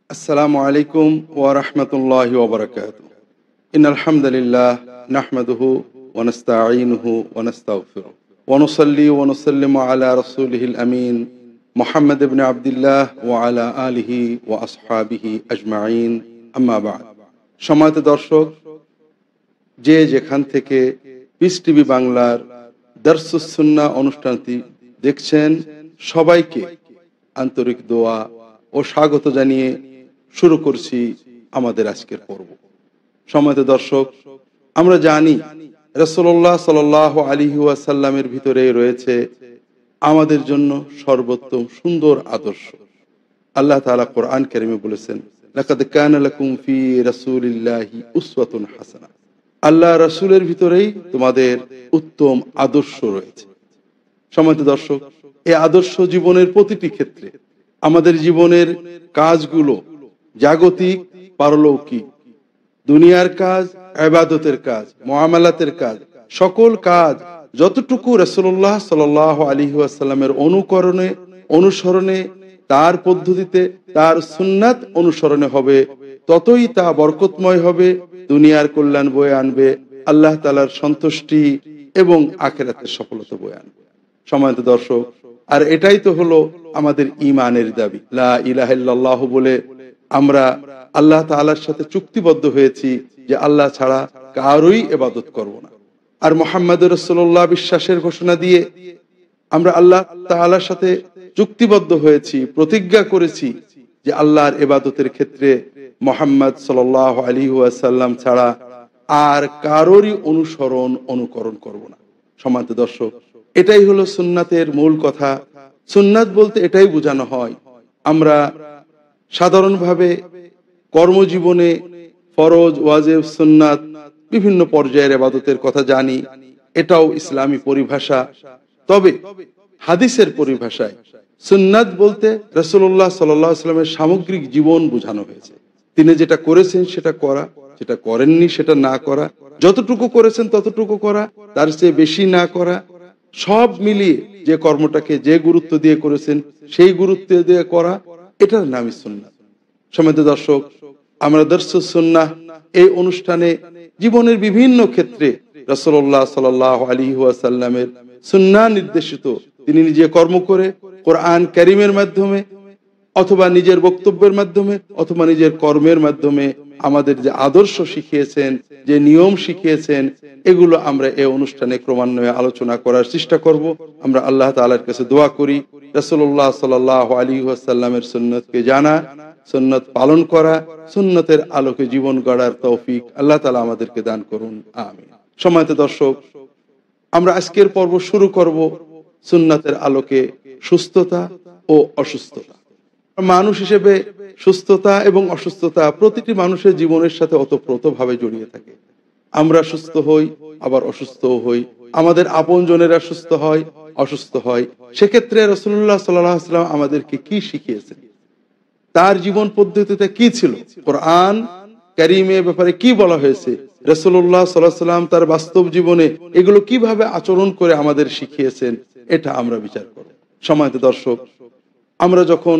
আসসালামু আলাইকুম ওয়া রাহমাতুল্লাহি ওয়া বারাকাতুহু। ইন্নাল হামদালিল্লাহ নাহমাদুহু ওয়া নাস্তাঈনুহু ওয়া নাস্তাগফিরুহ ওয়া নুসাল্লি ওয়া নুসাল্লিমু আলা রাসূলিহিল আমিন মুহাম্মদ ইবনে আবদুল্লাহ ওয়া আলা আলিহি ওয়া আসহাবিহি আজমাইন, আম্মা বা'দ। সম্মানিত দর্শক, যে যেখান থেকে পিস টিভি বাংলার দারসুস সুন্নাহ অনুষ্ঠানটি দেখছেন, সবাইকে আন্তরিক দোয়া ও স্বাগত জানিয়ে শুরু করছি আমাদের আজকের পর্ব। সম্মানিত দর্শক, আমরা জানি রাসূলুল্লাহ সাল্লাল্লাহু আলাইহি ওয়াসাল্লামের ভিতরে রয়েছে আমাদের জন্য সর্বোত্তম সুন্দর আদর্শ। আল্লাহ তাআলা কোরআন কারীমে বলেছেন, লাকাদ কানা লাকুম ফি রাসূলিল্লাহি উসওয়াতুন হাসানাহ। আল্লাহ রাসূলের ভিতরেই তোমাদের উত্তম আদর্শ রয়েছে। সম্মানিত দর্শক, এই আদর্শ জীবনের প্রতিটি ক্ষেত্রে, আমাদের জীবনের কাজগুলো জাগতিক, পারলৌকিক, দুনিয়ার কাজ, ইবাদতের কাজ, মুআমালাতের কাজ, সকল কাজ যতটুকু রাসূলুল্লাহ সাল্লাল্লাহু আলাইহি ওয়াসাল্লামের অনুসরণে, তার পদ্ধতিতে, তার সুন্নাত অনুসরণে হবে, ততই তা বরকতময় হবে, দুনিয়ার কল্যাণ বয়ে আনবে, আল্লাহ তাআলার সন্তুষ্টি এবং আখিরাতের সফলতা বয়ে আনবে। সম্মানিত দর্শক, আর এটাই তো হলো আমাদের ঈমানের দাবি। লা ইলাহা ইল্লাল্লাহ বলে আমরা আল্লাহ তাআলার সাথে চুক্তিবদ্ধ হয়েছি যে আল্লাহ ছাড়া কারোই ইবাদত করব না। আর মুহাম্মদুর রাসূলুল্লাহ বিশ্বাসের ঘোষণা দিয়ে আমরা আল্লাহ তাআলার সাথে চুক্তিবদ্ধ হয়েছি, প্রতিজ্ঞা করেছি যে আল্লাহর ইবাদতের ক্ষেত্রে মুহাম্মদ সাল্লাল্লাহু আলাইহি ওয়াসাল্লাম ছাড়া আর কারোরই অনুকরণ করব না। সম্মানিত দর্শক, এটাই হলো সুন্নাতের মূল কথা। সুন্নাত বলতে এটাই বোঝানো হয়, আমরা সাধারণভাবে কর্মজীবনে ফরজ, ওয়াজিব, সুন্নাত, বিভিন্ন পর্যায়ের ইবাদতের কথা জানি, এটাও ইসলামী পরিভাষা। তবে হাদিসের পরিভাষায় সুন্নাত বলতে রাসূলুল্লাহ সাল্লাল্লাহু আলাইহি ওয়াসাল্লামের সামগ্রিক জীবন বোঝানো হয়েছে। তিনি যেটা করেছেন সেটা করা, যেটা করেননি সেটা না করা, যতটুকু করেছেন ততটুকু করা, তার চেয়ে বেশি না করা, সব মিলিয়ে যে কর্মটাকে যে গুরুত্ব দিয়ে করেছেন সেই গুরুত্ব দিয়ে করা, এটার নামই সুন্নাত। সম্মানিত দর্শক, আমরা দারসুস সুন্নাহ এই অনুষ্ঠানে জীবনের বিভিন্ন ক্ষেত্রে রাসূলুল্লাহ সাল্লাল্লাহু আলাইহি ওয়াসাল্লামের সুন্নাহ নির্দেশিত, তিনি নিজে কর্ম করে, কোরআন কারীমের মাধ্যমে, অথবা নিজের বক্তব্যের মাধ্যমে, অথবা নিজের কর্মের মাধ্যমে আমাদের যে আদর্শ শিখিয়েছেন, যে নিয়ম শিখিয়েছেন, এগুলো আমরা এই অনুষ্ঠানে ক্রমান্বয়ে আলোচনা করার চেষ্টা করব। আমরা আল্লাহ তাআলার কাছে দোয়া করি, রাসূলুল্লাহ সাল্লাল্লাহু আলাইহি ওয়াসাল্লামের সুন্নাতকে জানা, সুন্নাত পালন করা, সুন্নাতের আলোকে জীবন গড়ার তৌফিক আল্লাহ তাআলা আমাদেরকে দান করুন, আমিন। সম্মানিত দর্শক, আমরা আজকের পর্ব শুরু করব সুন্নাতের আলোকে সুস্থতা ও অসুস্থতা। মানুষ হিসেবে সুস্থতা এবং অসুস্থতা প্রতিটি মানুষের জীবনের সাথে ওতপ্রোতভাবে জড়িয়ে থাকে। আমরা সুস্থ হই, আবার অসুস্থও হই, আমাদের আপনজনেরা সুস্থ হয়, অসুস্থ হয়। সেক্ষেত্রে রাসূলুল্লাহ সাল্লাল্লাহু আলাইহি ওয়াসাল্লাম আমাদেরকে কি শিখিয়েছেন, তার জীবন পদ্ধতিতে কি ছিল, কোরআন কারীমের ব্যাপারে কি বলা হয়েছে, রাসূলুল্লাহ সাল্লাল্লাহু আলাইহি ওয়াসাল্লাম তার বাস্তব জীবনে এগুলো কিভাবে আচরণ করে আমাদের শিখিয়েছেন, এটা আমরা বিচার করব। সম্মানিত দর্শক, আমরা যখন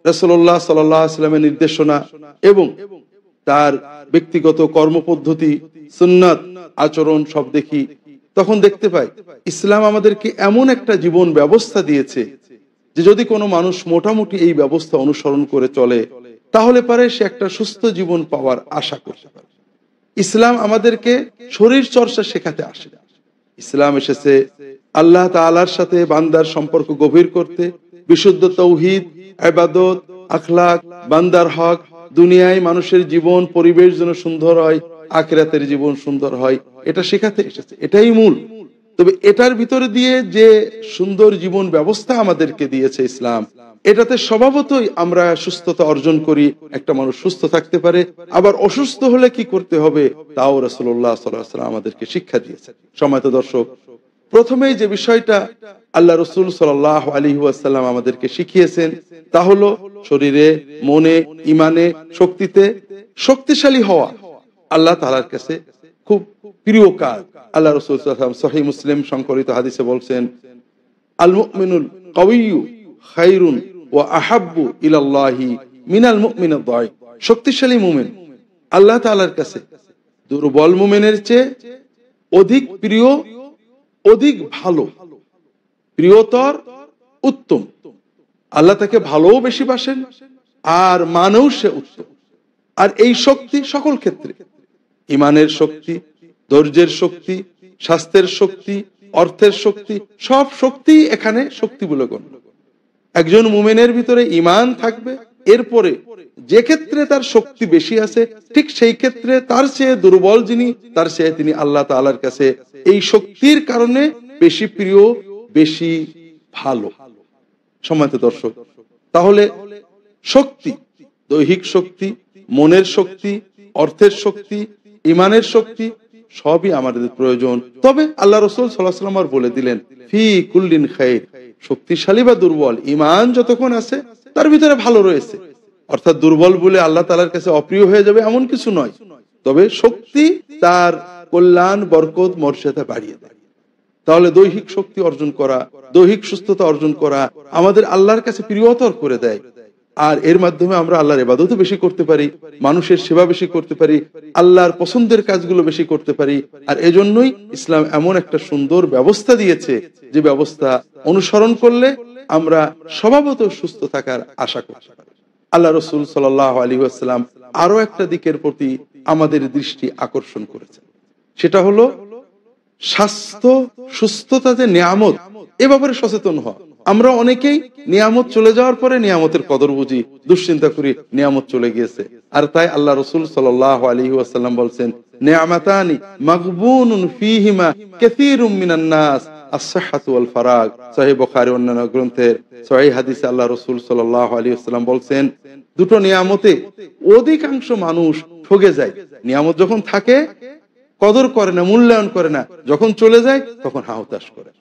রাসূলুল্লাহ সাল্লাল্লাহু আলাইহি ওয়াসাল্লামের নির্দেশনা এবং তার ব্যক্তিগত কর্মপদ্ধতি, সুন্নাত, আচরণ সব দেখি, তখন দেখতে পাই ইসলাম আমাদেরকে এমন একটা জীবন ব্যবস্থা দিয়েছে যে যদি কোনো মানুষ মোটামুটি এই ব্যবস্থা অনুসরণ করে চলে, তাহলে পারে সে একটা সুস্থ জীবন পাওয়ার আশা করতে পারে। ইসলাম আমাদেরকে শরীর চর্চা শেখাতে আসে। ইসলাম এসেছে আল্লাহ তাআলার সাথে বান্দার সম্পর্ক গভীর করতে, বিশুদ্ধ তাওহীদ, ইবাদত, আখলাক, বান্দার হক, দুনিয়ায় মানুষের জীবন পরিবেশ যেন সুন্দর হয়, আখিরাতের জীবন সুন্দর হয়, এটা শেখাতে এসেছে। এটাই মূল। তবে এটার ভিতরে দিয়ে যে সুন্দর জীবন ব্যবস্থা আমাদেরকে দিয়েছে ইসলাম, এটাতে স্বভাবতই আমরা সুস্থতা অর্জন করি, একটা মানুষ সুস্থ থাকতে পারে। আবার অসুস্থ হলে কি করতে হবে তাও রাসূলুল্লাহ সাল্লাল্লাহু আলাইহি ওয়াসাল্লাম আমাদেরকে শিক্ষা দিয়েছেন। সম্মানিত দর্শক, প্রথমেই যে বিষয়টা আল্লাহ রাসূল সাল্লাল্লাহু আলাইহি ওয়াসাল্লাম আমাদেরকে শিখিয়েছেন তা হলো শরীরে, মনে, ঈমানে, শক্তিতে শক্তিশালী হওয়া আল্লাহ তাআলার কাছে খুব প্রিয় কাজ। আল্লাহ রাসূল সাল্লাল্লাহু আলাইহি ওয়াসাল্লাম সহিহ মুসলিম সংকলিত হাদিসে বলছেন, আল মুমিনুল কাওয়িয়্যু খায়রুন ওয়া আহাব্বু ইলাল্লাহি মিনাল মুমিন আদ-দাঈফ, শক্তিশালী মুমিন আল্লাহ তাআলার কাছে দুর্বল মুমিনের চেয়ে অধিক প্রিয়, অধিক ভালো, প্রিয়তর, উত্তম। আল্লাহ তাকে ভালোও বেশি বাসেন আর মানেও সে উত্তম। আর এই শক্তি সকল ক্ষেত্রে, ইমানের শক্তি, ধৈর্যের শক্তি, স্বাস্থ্যের শক্তি, অর্থের শক্তি, সব শক্তি এখানে শক্তি বলে গণ্য। একজন মুমিনের ভিতরে ঈমান থাকবে, এরপরে যে ক্ষেত্রে তার শক্তি বেশি আছে ঠিক সেই ক্ষেত্রে তার চেয়ে দুর্বল যিনি, তার চেয়ে তিনি আল্লাহ তাআলার কাছে এই শক্তির কারণে বেশি প্রিয়, বেশি ভালো। সম্মানিত দর্শক, তাহলে শক্তি, দৈহিক শক্তি, মনের শক্তি, অর্থের শক্তি, ইমানের শক্তি সবই আমাদের প্রয়োজন। তবে আল্লাহ রাসূল সাল্লাল্লাহু আলাইহি ওয়াসাল্লাম বলে দিলেন ফি কুল্লিন খাইর, শক্তিশালী বা দুর্বল ইমান যতক্ষণ আছে তার ভিতরে ভালো রয়েছে। অর্থাৎ দুর্বল বলে আল্লাহ তাআলার কাছে অপ্রিয় হয়ে যাবে এমন কিছু নয়, তবে শক্তি তার কল্যাণ, বরকত, মর্যাদা বাড়িয়ে দেয়। তাহলে দৈহিক শক্তি অর্জন করা, দৈহিক সুস্থতা অর্জন করা আমাদের আল্লাহর কাছে প্রিয়তর করে দেয়। আর এর মাধ্যমে আমরা আল্লাহর ইবাদতও বেশি করতে পারি, মানুষের সেবা বেশি করতে পারি, আল্লাহর পছন্দের কাজগুলো বেশি করতে পারি। আর এজন্যই ইসলাম এমন একটা সুন্দর ব্যবস্থা দিয়েছে যে ব্যবস্থা অনুসরণ করলে আমরা স্বভাবত সুস্থ থাকার আশা করতে পারি। আল্লাহ রাসূল সাল্লাল্লাহু আলাইহি ওয়াসাল্লাম আরো একটা দিকের প্রতি আমাদের দৃষ্টি আকর্ষণ করেছেন, সেটা হলো স্বাস্থ্য, সুস্থতা যে নিয়ামত, এ ব্যাপারে সচেতন হওয়া। আমরা অনেকেই নিয়ামত চলে যাওয়ার পরে নিয়ামতের কদর বুঝি, দুশ্চিন্তা করি নিয়ামত চলে গিয়েছে। আর তাই আল্লাহ রাসূল সাল্লাল্লাহু আলাইহি ওয়াসাল্লাম বলছেন নিয়ামাতানি মাগবুনুন ফীহিমা কাসীরুম মিনান নাস আস-সিহহাতু ওয়াল ফারাগ। সহিহ বুখারী অন্যান্য গ্রন্থের সহিহ হাদিসে আল্লাহ রাসূল সাল্লাল্লাহু আলাইহি ওয়াসাল্লাম বলছেন দুটো নিয়ামতে অধিকাংশ মানুষ ঠকে যায়। নিয়ামত যখন থাকে কদর করে না, মূল্যায়ন করে না, যখন চলে যায় তখন হাহুতাশ করে।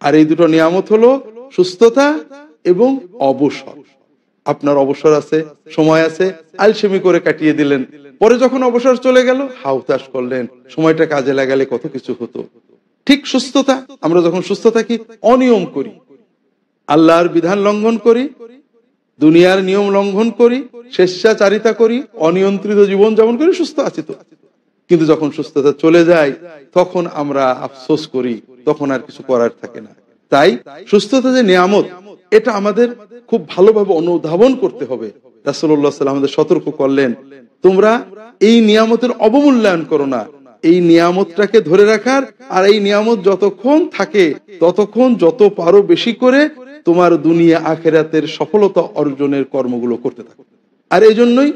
আর এই দুটো নিয়ামত হলো সুস্থতা এবং অবসর। আপনার অবসর আছে, সময় আছে, আলসেমি করে কাটিয়ে দিলেন, পরে যখন অবসর চলে গেল হাহুতাশ করলেন, সময়টা কাজে লাগালে কত কিছু হতো। ঠিক সুস্থতা, আমরা যখন সুস্থ থাকি অনিয়ম করি, আল্লাহর বিধান লঙ্ঘন করি, দুনিয়ার নিয়ম লঙ্ঘন করি, স্বেচ্ছাচারিতা করি, অনিয়ন্ত্রিত জীবন যাপন করি, সুস্থ আছি তো। কিন্তু যখন সুস্থতা চলে যায় তখন আমরা আফসোস করি, তখন আর কিছু করার থাকে না। তাই সুস্থতা যে নিয়ামত, এটা আমাদের খুব ভালোভাবে অনুধাবন করতে হবে। রাসূলুল্লাহ সাল্লাল্লাহু আলাইহি ওয়াসাল্লাম আমাদের সতর্ক করলেন তোমরা এই নিয়ামতের অবমূল্যায়ন করো না, এই নিয়ামতটাকে ধরে রাখার, আর এই নিয়ামত যতক্ষণ থাকে ততক্ষণ যত পারো বেশি করে তোমার দুনিয়া আখিরাতের সফলতা অর্জনের কর্মগুলো করতে থাকো। আর এই জন্যই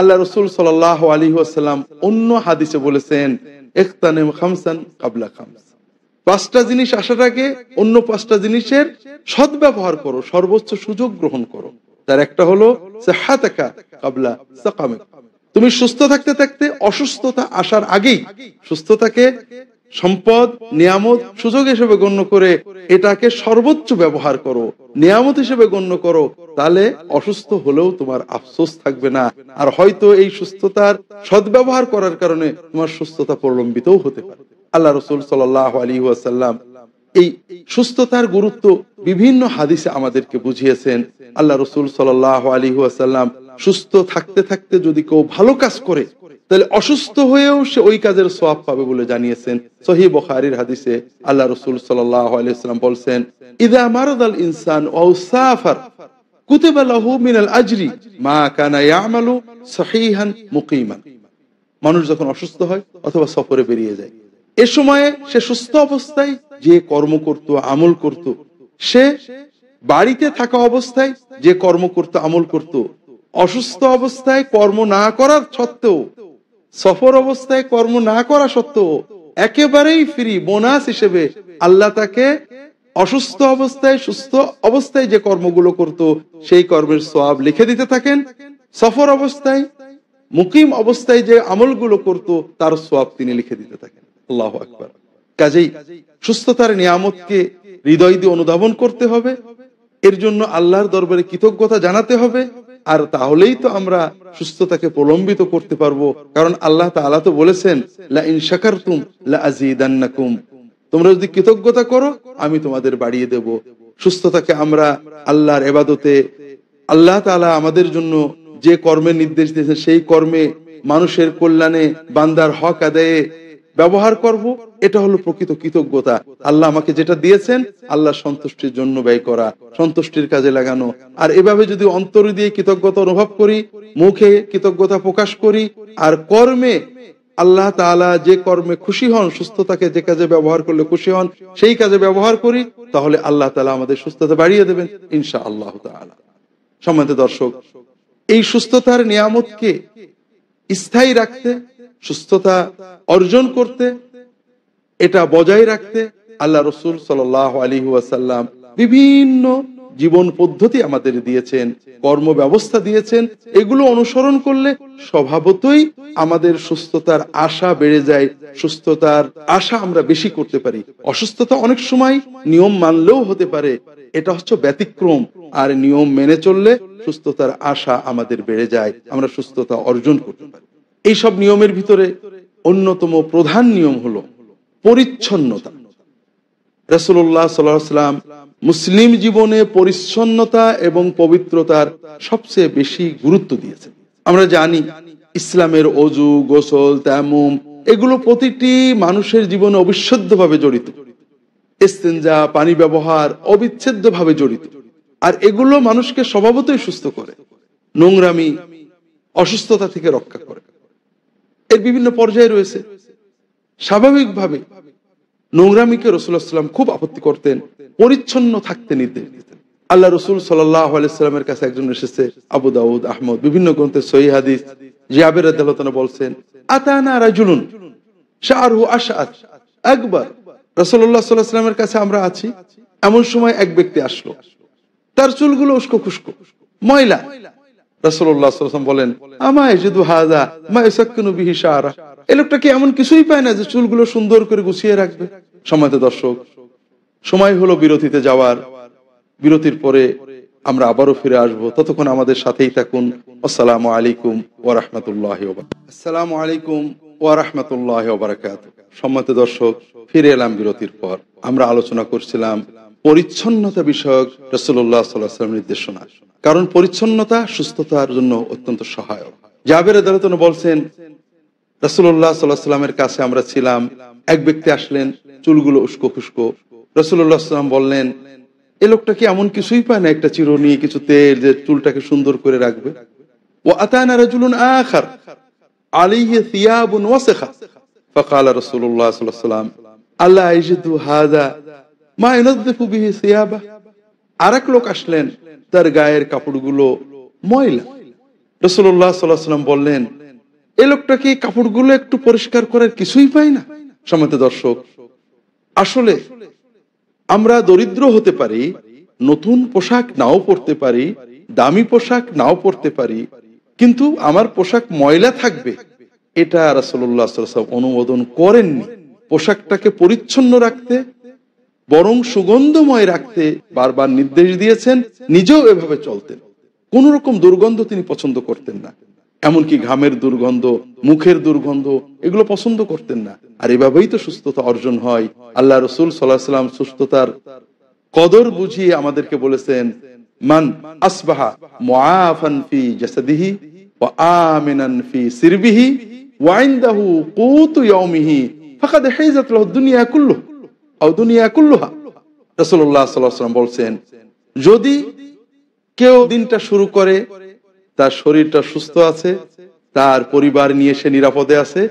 আল্লাহ রাসূল সাল্লাল্লাহু আলাইহি ওয়াসাল্লাম অন্য হাদিসে বলেছেন ইখতানিম খামসান ক্বাবলা খামস, পাঁচটা জিনিস আসার আগে অন্য পাঁচটা জিনিসের সদ্ব্যবহার করো, সর্বোচ্চ সুযোগ গ্রহণ করো। তার একটা হলো সিহহাতাকা ক্বাবলা সাকামিক, তুমি সুস্থ থাকতে থাকতে অসুস্থতা আসার আগেই সুস্থতাকে সম্পদ, নিয়ামত, সুযোগ হিসেবে গণ্য করে এটাকে সর্বোচ্চ ব্যবহার করো, নিয়ামত হিসেবে গণ্য করো, তাহলে অসুস্থ হলেও তোমার আফসোস থাকবে না। আর হয়তো এই সুস্থতার সদ্ব্যবহার করার কারণে তোমার সুস্থতা প্রলম্বিতও হতে পারে। আল্লাহ রাসূল সাল্লাল্লাহু আলাইহি ওয়াসাল্লাম এই সুস্থতার গুরুত্ব বিভিন্ন হাদিসে আমাদেরকে বুঝিয়েছেন। আল্লাহ রাসূল সাল্লাল্লাহু আলাইহি ওয়াসাল্লাম সুস্থ থাকতে থাকতে যদি কেউ ভালো কাজ করে তাহলে অসুস্থ হয়েও সে ওই কাজের সওয়াব পাবে বলে জানিয়েছেন। সহিহ বুখারীর হাদিসে আল্লাহ রাসূল সাল্লাল্লাহু আলাইহি ওয়াসাল্লাম বলেন ইযা মারাদাল ইনসান আও সাফার কুতিবা লাহু মিনাল আজরি মা কানা ইয়ামালু সহিহান মুকিমান। মানুষ যখন অসুস্থ হয় অথবা সফরে বেরিয়ে যায়, এ সময়ে সে সুস্থ অবস্থায় যে কর্ম করত, আমল করত, সে বাড়িতে থাকা অবস্থায় যে কর্ম করত, আমল করত, অসুস্থ অবস্থায় কর্ম না করার সত্ত্বেও, সফর অবস্থায় কর্ম না করা সত্ত্বেও একেবারেই ফ্রি বোনাস হিসেবে আল্লাহ তাকে অসুস্থ অবস্থায়, সুস্থ অবস্থায় যে কর্মগুলো করত সেই কর্মের সওয়াব লিখে দিতে থাকেন। সফর অবস্থায়, মুকিম অবস্থায় যে আমলগুলো করত তার সওয়াব তিনি লিখে দিতে থাকেন। আল্লাহু আকবার। কাজেই সুস্থতার নিয়ামতকে হৃদয় দিয়ে অনুধাবন করতে হবে, এর জন্য আল্লাহর দরবারে কৃতজ্ঞতা জানাতে হবে। আর তাহলেই তো আমরা সুস্থতাকে প্রলম্বিত করতে পারবো, কারণ আল্লাহ তাআলা তো বলেছেন লা ইন শাকারতুম লা আযীদান্নাকুম, তোমরা যদি কৃতজ্ঞতা করো আমি তোমাদের বাড়িয়ে দেব। সুস্থতাকে আমরা আল্লাহর ইবাদতে, আল্লাহ তাআলা আমাদের জন্য যে কর্মের নির্দেশ দিয়েছেন সেই কর্মে মানুষের কল্যাণে বান্দার হক আদায়ে ব্যবহার করব, এটা হলো প্রকৃত কৃতজ্ঞতা। আল্লাহ আমাকে যেটা দিয়েছেন আল্লাহ সন্তুষ্টির জন্য ব্যয় করা, সন্তুষ্টির কাজে লাগানো। আর এভাবে যদি অন্তর দিয়ে কৃতজ্ঞতা অনুভব করি, মুখে কৃতজ্ঞতা প্রকাশ করি, আর কর্মে আল্লাহ তাআলা যে কর্মে খুশি হন, সুস্থতাকে যে কাজে ব্যবহার করলে খুশি হন সেই কাজে ব্যবহার করি, তাহলে আল্লাহ তাআলা আমাদের সুস্থতা বাড়িয়ে দেবেন ইনশাআল্লাহ তাআলা। সম্মানিত দর্শক, এই সুস্থতার নিয়ামতকে স্থায়ী রাখতে, সুস্থতা অর্জন করতে, এটা বজায় রাখতে আল্লাহ রাসূল সাল্লাল্লাহু আলাইহি ওয়াসাল্লাম বিভিন্ন জীবন পদ্ধতি আমাদের দিয়েছেন, কর্ম ব্যবস্থা দিয়েছেন। এগুলো অনুসরণ করলে স্বভাবতই আমাদের সুস্থতার আশা বেড়ে যায়, সুস্থতার আশা আমরা বেশি করতে পারি। অসুস্থতা অনেক সময় নিয়ম মানলেও হতে পারে, এটা হচ্ছে ব্যতিক্রম। আর নিয়ম মেনে চললে সুস্থতার আশা আমাদের বেড়ে যায়, আমরা সুস্থতা অর্জন করতে পারি। এইসব নিয়মের ভিতরে অন্যতম প্রধান নিয়ম হলো পরিচ্ছন্নতা। রাসূলুল্লাহ সাল্লাল্লাহু আলাইহি ওয়াসাল্লাম মুসলিম জীবনে পরিচ্ছন্নতা এবং পবিত্রতার সবচেয়ে বেশি গুরুত্ব দিয়েছেন। আমরা জানি ইসলামের ওযু, গোসল, তায়াম্মুম এগুলো প্রতিটি মানুষের জীবনে অবিচ্ছেদ্যভাবে জড়িত। ইস্তেনজা, পানি ব্যবহার অবিচ্ছেদ্যভাবে জড়িত। আর এগুলো মানুষকে স্বভাবতই সুস্থ করে, নোংরামি, অসুস্থতা থেকে রক্ষা করে। এর বিভিন্ন পর্যায়ে রয়েছে। স্বাভাবিকভাবে নোংরামিকে রাসূলুল্লাহ সাল্লাল্লাহু আলাইহি ওয়াসাল্লাম খুব আপত্তি করতেন, পরিচ্ছন্ন থাকতে নির্দেশ দিতেন। আল্লাহ রাসূল সাল্লাল্লাহু আলাইহি ওয়াসাল্লামের কাছে একজন এসেছে, আবু দাউদ, আহমদ বিভিন্ন গ্রন্থে সহিহ হাদিস, জাবের রাদিয়াল্লাহু তাআলা বলছেন, আতানা রাজুলুন শাআরহু আশআত আকবার। রাসূলুল্লাহ সাল্লাল্লাহু আলাইহি ওয়াসাল্লামের কাছে আমরা আছি, এমন সময় এক ব্যক্তি আসলো, তার চুলগুলো উস্কো খুস্কো, ময়লা। রাসূলুল্লাহ সাল্লাল্লাহু আলাইহি ওয়াসাল্লাম বলেন, আমা ইয়াজিদু হাযা মা ইয়াসাক্কিনু বিহি শাআরা। এই লোকটা কি এমন কিছুই পায় না যে চুলগুলো সুন্দর করে গুছিয়ে রাখবে? সম্মানিত দর্শক, সময় হলো বিরতিতে যাওয়ার। বিরতির পরে আমরা আবারও ফিরে আসবো, ততক্ষণ আমাদের সাথেই থাকুন। আসসালামু আলাইকুম ওয়া রাহমাতুল্লাহি ওয়া বারাকাতুহু। আসসালামু আলাইকুম ওয়া রাহমাতুল্লাহি ওয়া বারাকাতুহু। সম্মানিত দর্শক, ফিরে এলাম বিরতির পর। আমরা আলোচনা করছিলাম পরিচ্ছন্নতা বিষয়ক রাসূলুল্লাহ সাল্লাল্লাহু আলাইহি ওয়াসাল্লামের নির্দেশনা, কারণ পরিচ্ছন্নতা সুস্থতার জন্য অত্যন্ত সহায়ক। জাবের রাদিয়াল্লাহু তাআলা বলছেন, রাসূলুল্লাহ সাল্লাল্লাহু আলাইহি ওয়াসাল্লামের কাছে আমরা ছিলাম, এক ব্যক্তি আসলেন, চুলগুলো উস্কো খুস্কো। রাসূলুল্লাহ সাল্লাল্লাহু আলাইহি ওয়াসাল্লাম বললেন, এই লোকটা কি এমন কিছুই পায় না একটা চিরুনি, কিছু তেল, যে চুলটাকে সুন্দর করে রাখবে? ওয়া আতানা রাজুলুন আখার আলাইহি সিয়াবুন ওয়াসাখা ফাকালা রাসূলুল্লাহ সাল্লাল্লাহু আলাইহি ওয়াসাল্লাম, আল্লা ইয়াজিদু হাযা মা ইউনাযযিফু বিহি সিয়াবা। আরেক লোক আসলেন, তার গায়ের কাপড়গুলো ময়লা। রাসূলুল্লাহ সাল্লাল্লাহু আলাইহি ওয়াসাল্লাম বললেন, এই লোকটা কি কাপড়গুলো একটু পরিষ্কার করার কিছুই পায় না? সম্মানিত দর্শক, আসলে আমরা দরিদ্র হতে পারি, নতুন পোশাক নাও পরতে পারি, দামি পোশাক নাও পরতে পারি, কিন্তু আমার পোশাক ময়লা থাকবে এটা রাসূলুল্লাহ সাল্লাল্লাহু আলাইহি ওয়াসাল্লাম অনুমোদন করেননি। পোশাকটাকে পরিচ্ছন্ন রাখতে, বরং সুগন্ধময় রাখতে বারবার নির্দেশ দিয়েছেন, নিজেও এভাবে চলতেন। কোন রকম দুর্গন্ধ তিনি পছন্দ করতেন না, এমনকি ঘামের দুর্গন্ধ, মুখের দুর্গন্ধ এগুলো পছন্দ করতেন না। আর এভাবেই তো সুস্থতা অর্জন হয়। আল্লাহ রাসূল সাল্লাল্লাহু আলাইহি ওয়াসাল্লাম সুস্থতার কদর বুঝিয়ে আমাদেরকে বলেছেন, মান আসবাহা মুআফান ফি জাসাদিহি ওয়া আমিনান ফি সিরবিহি ওয়া ইনদাহু কুতু ইয়াউমিহি ফাকাদ হাইজাত লাহু দুনিয়া কুল্লুহা আও দুনিয়া কুল্লুহা। রাসূলুল্লাহ সাল্লাল্লাহু আলাইহি ওয়াসাল্লাম বলছেন, যদি কেউ দিনটা শুরু করে, তার শরীরটা সুস্থ আছে, তার পরিবার নিয়ে সে নিরাপদে আছে,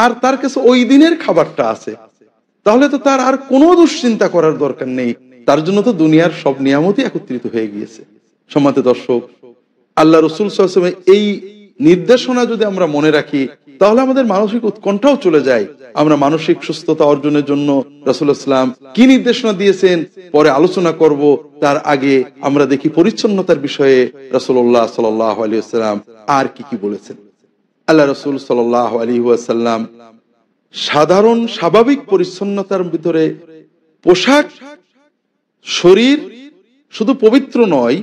আর তার কাছে ওই দিনের খাবারটা আছে, তাহলে তো তার আর কোনো দুশ্চিন্তা করার দরকার নেই। তার জন্য তো দুনিয়ার সব নিয়ামতই একত্রিত হয়ে গিয়েছে। সম্মানিত দর্শক, আল্লাহ রাসূল সাল্লাল্লাহু আলাইহি ওয়াসাল্লাম এই নির্দেশনা যদি আমরা মনে রাখি, তাহলে আমাদের মানসিক উৎকণ্ঠাও চলে যায়। আমরা মানসিক সুস্থতা অর্জনের জন্য রাসূলুল্লাহ সাল্লাল্লাহু আলাইহি ওয়াসাল্লাম কি নির্দেশনা দিয়েছেন পরে আলোচনা করব। তার আগে আমরা দেখি পরিচ্ছন্নতার বিষয়ে রাসূলুল্লাহ সাল্লাল্লাহু আলাইহি ওয়াসাল্লাম আর কি বলেছেন। আল্লাহ রাসূল সাল্লাল্লাহু আলাইহি ওয়াসাল্লাম সাধারণ স্বাভাবিক পরিচ্ছন্নতার ভিতরে পোশাক, শরীর শুধু পবিত্র নয়,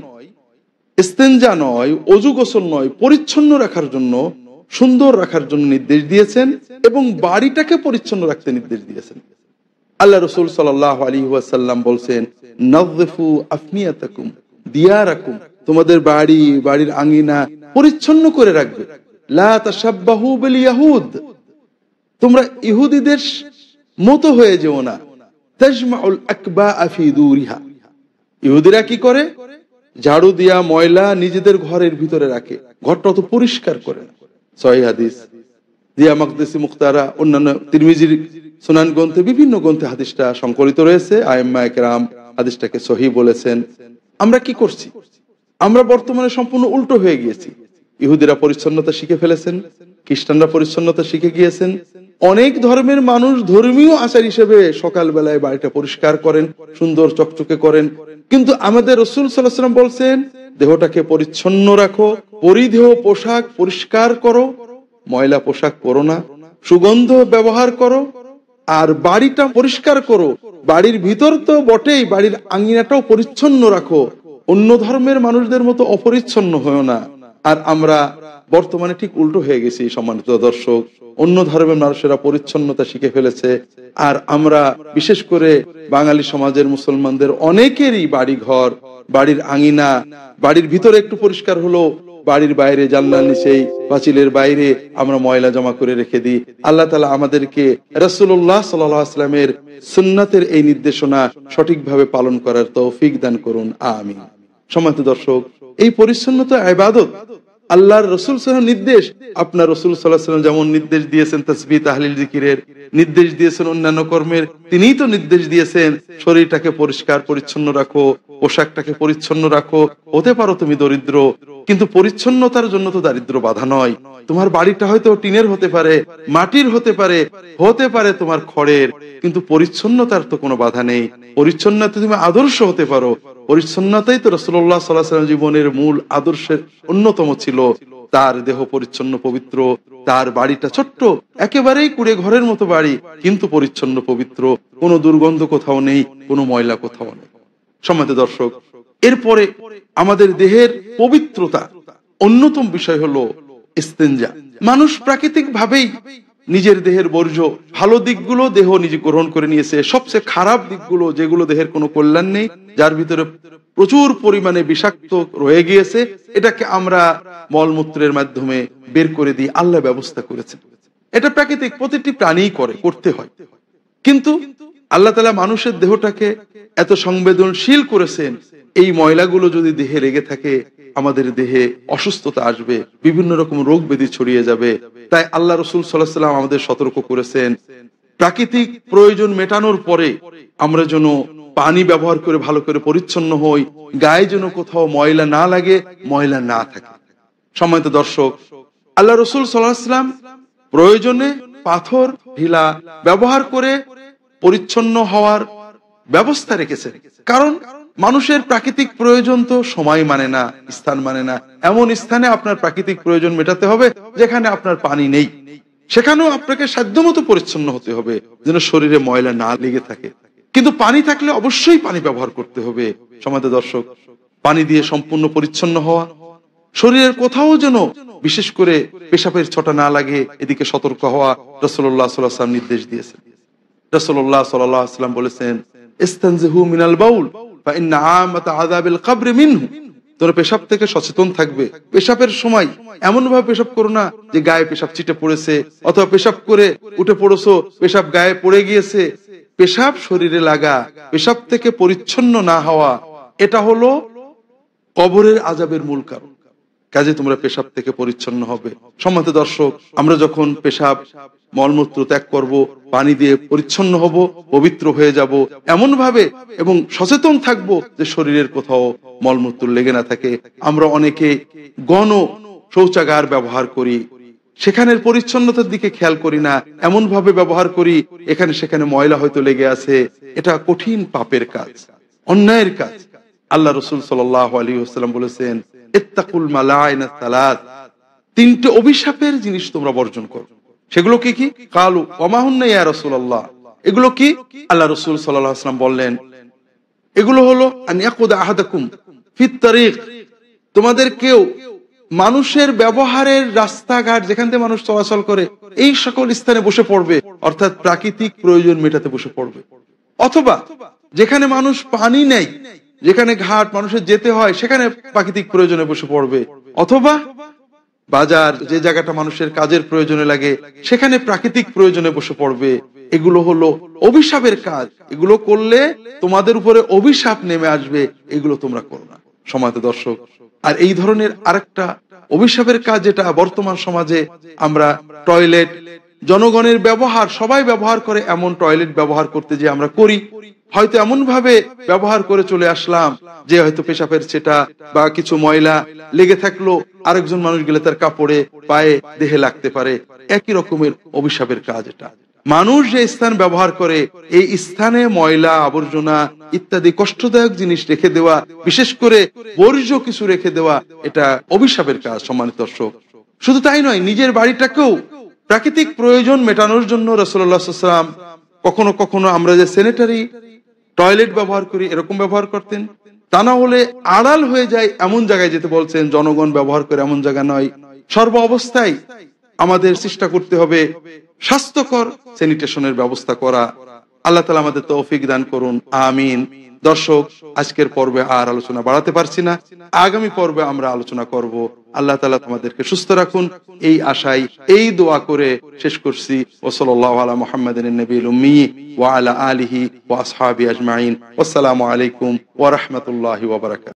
ইস্তেনজা নয়, ওযু গোসল নয়, পরিচ্ছন্ন রাখার জন্য, সুন্দর রাখার জন্য নির্দেশ দিয়েছেন এবং বাড়িটাকে পরিচ্ছন্ন রাখতে নির্দেশ দিয়েছেন। আল্লাহ রাসূল সাল্লাল্লাহু আলাইহি ওয়াসাল্লাম বলছেন, নাযযিফু আফনিয়াতাকুম দিয়ারাকুম তোমাদের বাড়ি, বাড়ির আঙিনা পরিচ্ছন্ন করে রাখবে। লা তাশাব্বাহু বিল ইয়াহুদ, তোমরা ইহুদিদের মতো হয়ে যেও না। তাজমাউল আকবাআ ফি দুরিহা, ইহুদিরা কি করে? ঝাড়ু দিয়া ময়লা নিজেদের ঘরের ভিতরে রাখে, ঘরটা তো পরিষ্কার করে না। সহিহ হাদিস, দিয়া মাকদিসি মুখতারা, অন্যান্য তিরমিজির সুনান গ্রন্থে, বিভিন্ন গ্রন্থে হাদিসটা সংকলিত রয়েছে। আইম্মায়ে কেরাম হাদিসটাকে সহিহ বলেছেন। আমরা কি করছি? আমরা বর্তমানে সম্পূর্ণ উল্টো হয়ে গিয়েছি। ইহুদিরা পরিচ্ছন্নতা শিখে ফেলেছেন, খ্রিস্টানরা পরিচ্ছন্নতা শিখে গিয়েছেন। অনেক ধর্মের মানুষ ধর্মীয় আচার হিসেবে সকালবেলায় বাড়িটা পরিষ্কার করেন, সুন্দর চকচকে করেন। কিন্তু আমাদের রাসূল সাল্লাল্লাহু আলাইহি ওয়াসাল্লাম বলছেন, দেহটাকে পরিচ্ছন্ন রাখো, পরিধেয় পোশাক পরিষ্কার করো, ময়লা পোশাক পরো না, সুগন্ধ ব্যবহার করো, আর বাড়িটা পরিষ্কার করো। বাড়ির ভিতর তো বটেই, বাড়ির আঙিনাটাও পরিচ্ছন্ন রাখো। অন্য ধর্মের মানুষদের মতো অপরিচ্ছন্ন হয়েও না। আর আমরা বর্তমানে ঠিক উল্টো হয়ে গেছি সম্মানিত দর্শক। অন্য ধর্মের মানুষেরা পরিচ্ছন্নতা শিখে ফেলেছে, আর আমরা বিশেষ করে বাঙালি সমাজের মুসলমানদের অনেকেরই বাড়ি ঘর, বাড়ির আঙিনা, বাড়ির ভিতরে একটু পরিষ্কার হলো, বাড়ির বাইরে জানলার নিচেই পাঁচিলের বাইরে আমরা ময়লা জমা করে রেখে দিই। আল্লাহ তাআলা আমাদেরকে রাসূলুল্লাহ সাল্লাল্লাহু আলাইহি ওয়াসাল্লামের সুন্নাতের এই নির্দেশনা সঠিকভাবে পালন করার তৌফিক দান করুন, আমিন। সম্মানিত দর্শক, এই পরিচ্ছন্নতা ইবাদত, আল্লাহর রাসূল সাল্লাল্লাহু আলাইহি ওয়াসাল্লাম নির্দেশ। আপনার রাসূল সাল্লাল্লাহু আলাইহি ওয়াসাল্লাম যেমন নির্দেশ দিয়েছেন তাসবিহ তাহলিল জিকিরের, নির্দেশ দিয়েছেন অন্যান্য কর্মের, তিনিই তো নির্দেশ দিয়েছেন শরীরটাকে পরিষ্কার পরিচ্ছন্ন রাখো, পোশাকটাকে পরিচ্ছন্ন রাখো। হতে পারো তুমি দরিদ্র, কিন্তু পরিচ্ছন্নতার জন্য তো দারিদ্র বাধা নয়। তোমার বাড়িটা হয়তো টিনের হতে পারে, মাটির হতে পারে, হতে পারে তোমার খড়ের, কিন্তু পরিচ্ছন্নতার তো কোনো বাধা নেই। পরিচ্ছন্নতা তুমি আদর্শ হতে পারো। পরিচ্ছন্নতাই তো রাসূলুল্লাহ সাল্লাল্লাহু আলাইহি ওয়াসাল্লাম জীবনের মূল আদর্শের অন্যতম ছিল। তার দেহ পরিচ্ছন্ন পবিত্র, তার বাড়িটা ছোট্ট, একেবারেই কুড়ে ঘরের মতো বাড়ি, কিন্তু পরিচ্ছন্ন পবিত্র, কোনো দুর্গন্ধ কোথাও নেই, কোনো ময়লা কোথাও নেই। সম্মানিত দর্শক, এরপরে আমাদের দেহের পবিত্রতা অন্যতম বিষয় হলো ইস্তেঞ্জা। মানুষ প্রাকৃতিক ভাবেই নিজের দেহের বর্জ্য, ভালো দিকগুলো দেহ নিজে গ্রহণ করে নিয়েছে, সবচেয়ে খারাপ দিকগুলো যেগুলো দেহের কোনো কল্যাণ নেই, যার ভিতরে প্রচুর পরিমাণে বিষাক্ত রয়ে গিয়েছে, এটাকে আমরা মলমূত্রের মাধ্যমে বের করে দিই। আল্লাহ ব্যবস্থা করেছেন, এটা প্রাকৃতিক, প্রতিটি প্রাণীই করতে হয়। কিন্তু আল্লাহ তাআলা মানুষের দেহটাকে এত সংবেদনশীল করেছেন, এই ময়লাগুলো যদি দেহে লেগে থাকে, আমাদের দেহে অসুস্থতা আসবে, বিভিন্ন রকম রোগ ব্যাধি ছড়িয়ে যাবে। তাই আল্লাহ রাসূল সাল্লাল্লাহু আলাইহি ওয়াসাল্লাম আমাদের সতর্ক করেছেন, প্রাকৃতিক প্রয়োজন মেটানোর পরে আমরা যেন পানি ব্যবহার করে ভালো করে পরিচ্ছন্ন হই, গায়ে যেন কোথাও ময়লা না লাগে, ময়লা না থাকে। সম্মানিত দর্শক, আল্লাহ রাসূল সাল্লাল্লাহু আলাইহি ওয়াসাল্লাম প্রয়োজনে পাথর ঢিলা ব্যবহার করে পরিচ্ছন্ন হওয়ার ব্যবস্থা রেখেছেন। কারণ মানুষের প্রাকৃতিক প্রয়োজন তো সময় মানে না, স্থান মানে না। এমন স্থানে আপনার প্রাকৃতিক প্রয়োজন মেটাতে হবে যেখানে আপনার পানি নেই, সেখানেও আপনাকে সাধ্যমতো পরিচ্ছন্ন হতে হবে যেন শরীরে ময়লা না লেগে থাকে। কিন্তু পানি থাকলে অবশ্যই পানি ব্যবহার করতে হবে। সম্মানিত দর্শক, পানি দিয়ে সম্পূর্ণ পরিচ্ছন্ন হওয়া, শরীরের কোথাও যেন বিশেষ করে পেশাবের ছটা না লাগে, এদিকে সতর্ক হওয়া রাসূলুল্লাহ সাল্লাল্লাহু আলাইহি ওয়াসাল্লাম নির্দেশ দিয়েছেন। রাসূলুল্লাহ সাল্লাল্লাহু আলাইহি ওয়াসাল্লাম বলেছেন, ইস্তানজিহু মিনাল বাউল ফা ইন্না আমাতা আযাবিল কবর মিনহু। তোমরা পেশাব থেকে সচেতন থাকবে। পেশাবের সময় এমন ভাবে পেশাব করো না যে গায়ে পেশাব ছিটে পড়েছে, অথবা পেশাব করে উঠে পড়েছো, পেশাব গায়ে পড়ে গিয়েছে। পেশাব শরীরে লাগা, পেশাব থেকে পরিচ্ছন্ন না হওয়া, এটা হলো কবরের আযাবের মূল কারণ। কাজে তোমরা পেশাব থেকে পরিচ্ছন্ন হবে। সম্মানিত দর্শক, আমরা যখন পেশাব মলমূত্র ত্যাগ করব, পানি দিয়ে পরিচ্ছন্ন হব, পবিত্র হয়ে যাব এমন ভাবে, এবং সচেতন থাকব যে শরীরের কোথাও মলমূত্র লেগে না থাকে। আমরা অনেকে গণ শৌচাগার ব্যবহার করি, সেখানের পরিচ্ছন্নতার দিকে খেয়াল করি না, এমন ভাবে ব্যবহার করি এখানে সেখানে ময়লা হয়তো লেগে আছে। এটা কঠিন পাপের কাজ, অন্যায়ের কাজ। আল্লাহ রাসূল সাল্লাল্লাহু আলাইহি ওয়াসাল্লাম বলেছেন, ইত্তাকুল মালাইনাত সালাত, তিনটে অভিশাপের জিনিস তোমরা বর্জন করো। সেগুলো কি কি? কালু ওমা হুন্না ইয়া রাসূলুল্লাহ, এগুলো কি? আল্লাহ রাসূল সাল্লাল্লাহু আলাইহি ওয়াসাল্লাম বললেন, এগুলো হলো আন ইয়াকুদা আহাদাকুম ফিত তারিক, তোমাদের কেউ মানুষের ব্যবহারের রাস্তাঘাট যেখান থেকে মানুষ চলাচল করে এই সকল স্থানে বসে পড়বে, অর্থাৎ প্রাকৃতিক প্রয়োজন মেটাতে বসে পড়বে। অথবা যেখানে মানুষ পানি নেই যেখানে ঘাট মানুষের যেতে হয় সেখানে প্রাকৃতিক প্রয়োজনে বসে পড়বে, অথবা বাজার যে জায়গাটা মানুষের কাজের প্রয়োজনে লাগে সেখানে প্রাকৃতিক প্রয়োজনে বসে পড়বে। এগুলো হলো অভিশাপের কাজ, এগুলো করলে তোমাদের উপরে অভিশাপ নেমে আসবে, এগুলো তোমরা করো না সম্মানিত দর্শক। আর এই ধরনের আরেকটা অভিশাপের কাজ যেটা বর্তমান সমাজে আমরা টয়লেট, জনগণের ব্যবহার, সবাই ব্যবহার করে এমন টয়লেট ব্যবহার করতে যে আমরা করি, হয়তো এমন ভাবে ব্যবহার করে চলে আসলাম যে হয়তো পেশাবের সেটা বা কিছু ময়লা লেগে থাকলো, আরেকজন মানুষ গেলে তার কাপড়ে, পায়ে, দেহে লাগতে পারে। একই রকমের অভিশাপের কাজ এটা। মানুষ যে স্থান ব্যবহার করে এই স্থানে ময়লা আবর্জনা ইত্যাদি কষ্টদায়ক জিনিস রেখে দেওয়া, বিশেষ করে বর্জ্য কিছু রেখে দেওয়া, এটা অভিশাপের কাজ সম্মানিত দর্শক। শুধু তাই নয়, নিজের বাড়িটাকেও প্রাকৃতিক প্রয়োজন মেটানোর জন্য রাসূলুল্লাহ সাল্লাল্লাহু আলাইহি ওয়াসাল্লাম কখনো কখনো আমরা যে স্যানিটারি টয়লেট ব্যবহার করি এরকম ব্যবহার করতেন। তা না হলে আড়াল হয়ে যায় এমন জায়গায় যেতে বলছেন, জনগণ ব্যবহার করে এমন জায়গা নয়। সর্ব অবস্থায় আমাদের চেষ্টা করতে হবে স্বাস্থ্যকর স্যানিটেশনের ব্যবস্থা করা। আল্লাহ তাআলা আমাদের তৌফিক দান করুন, আমিন। দর্শক, আজকের পর্বে আর আলোচনা বাড়াতে পারছি না, আগামী পর্বে আমরা আলোচনা করব। আল্লাহ তাআলা আমাদেরকে সুস্থ রাখুন, এই আশায় এই দোয়া করে শেষ করছি। ওয়া সাল্লাল্লাহু আলা মুহাম্মাদিন নবিয়্যিল উম্মি ওয়া আলা আলিহি ওয়া আসহাবিহি আজমাইন। আসসালামু আলাইকুম ওয়া রাহমাতুল্লাহি ওয়া বারাকাতুহু।